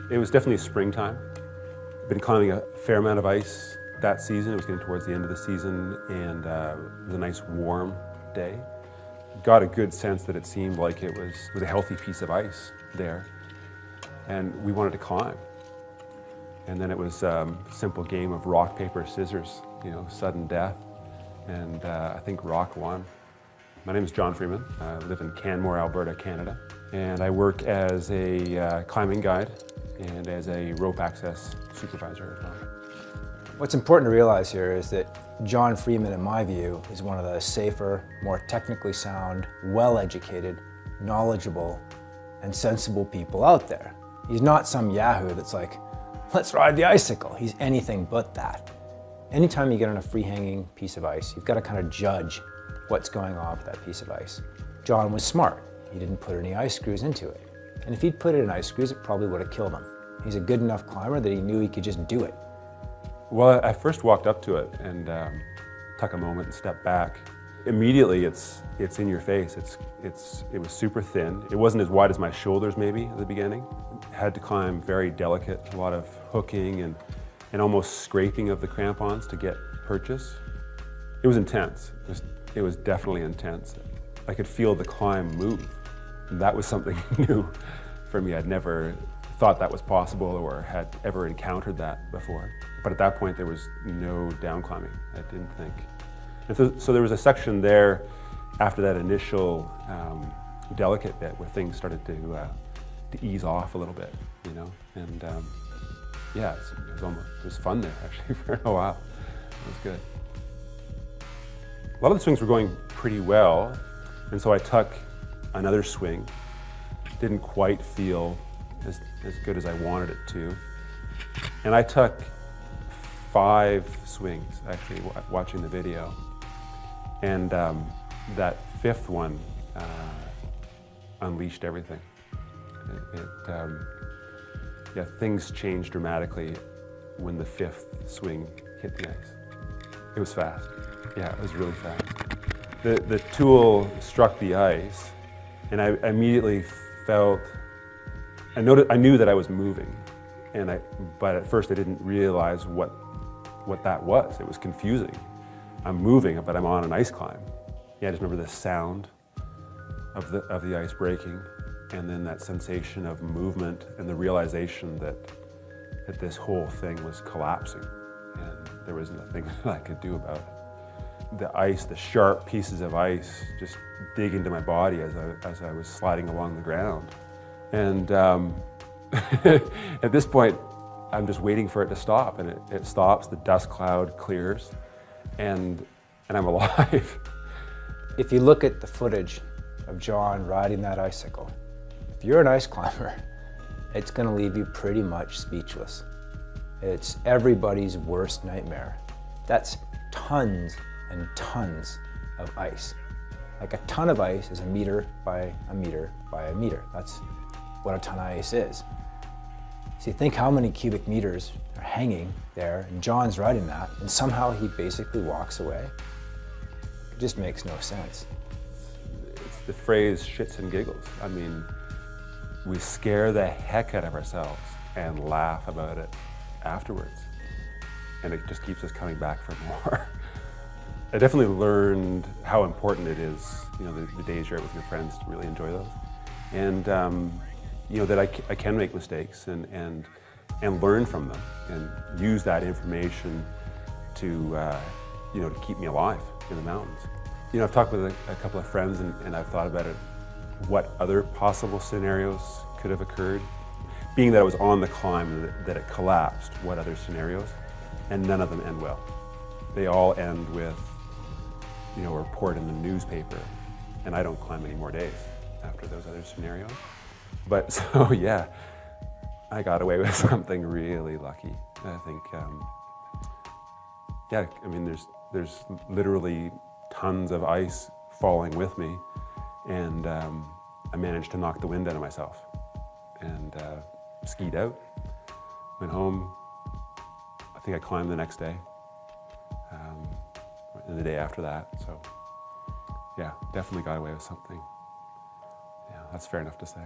It was definitely springtime. I've been climbing a fair amount of ice that season. It was getting towards the end of the season, and it was a nice warm day. Got a good sense that it seemed like it was a healthy piece of ice there, and we wanted to climb. And then it was a simple game of rock, paper, scissors, you know, sudden death, and I think rock won. My name is John Freeman. I live in Canmore, Alberta, Canada, and I work as a climbing guide and as a rope access supervisor as well. What's important to realize here is that John Freeman, in my view, is one of the safer, more technically sound, well-educated, knowledgeable, and sensible people out there. He's not some yahoo that's like, let's ride the icicle. He's anything but that. Anytime you get on a free-hanging piece of ice, you've got to kind of judge what's going on with that piece of ice. John was smart. He didn't put any ice screws into it. And if he'd put it in ice screws, it probably would have killed him. He's a good enough climber that he knew he could just do it. Well, I first walked up to it and took a moment and stepped back. Immediately, it's in your face. It was super thin. It wasn't as wide as my shoulders maybe at the beginning. Had to climb very delicate, a lot of hooking and almost scraping of the crampons to get purchase. It was intense. It was definitely intense. I could feel the climb move. That was something new for me. I'd never thought that was possible or had ever encountered that before. But at that point, there was no down climbing, I didn't think. And so there was a section there after that initial delicate bit where things started to ease off a little bit, you know? And yeah, it was fun there actually for a while. It was good. A lot of the swings were going pretty well, and so I took another swing. Didn't quite feel as good as I wanted it to. And I took 5 swings, actually, watching the video. And that 5th one unleashed everything. Yeah, things changed dramatically when the 5th swing hit the ice. It was fast. Yeah, it was really fast. The tool struck the ice, and I immediately felt, I knew that I was moving, but at first I didn't realize what that was. It was confusing. I'm moving, but I'm on an ice climb. Yeah, I just remember the sound of the ice breaking, and then that sensation of movement and the realization that this whole thing was collapsing, and there was nothing that I could do about it. The ice, the sharp pieces of ice just dig into my body as I was sliding along the ground. And at this point, I'm just waiting for it to stop, and it stops, the dust cloud clears, and I'm alive. If you look at the footage of John riding that icicle, if you're an ice climber, it's gonna leave you pretty much speechless. It's everybody's worst nightmare. That's tons and tons of ice. Like a ton of ice is a meter by a meter by a meter. That's what a ton of ice is. So you think how many cubic meters are hanging there, and John's riding that, and somehow he basically walks away. It just makes no sense. It's the phrase shits and giggles. I mean, we scare the heck out of ourselves and laugh about it afterwards. And it just keeps us coming back for more. I definitely learned how important it is, you know, the days you're out with your friends to really enjoy those. And, you know, that I can make mistakes and learn from them and use that information to, you know, to keep me alive in the mountains. You know, I've talked with a couple of friends and I've thought about it, what other possible scenarios could have occurred. Being that I was on the climb and that it collapsed, what other scenarios? And none of them end well. They all end with, you know, a report in the newspaper, and I don't climb any more days after those other scenarios. But so yeah, I got away with something really lucky. I think, yeah, I mean, there's literally tons of ice falling with me, and I managed to knock the wind out of myself and skied out, went home. I think I climbed the next day, and the day after that. So yeah, definitely got away with something. Yeah, that's fair enough to say.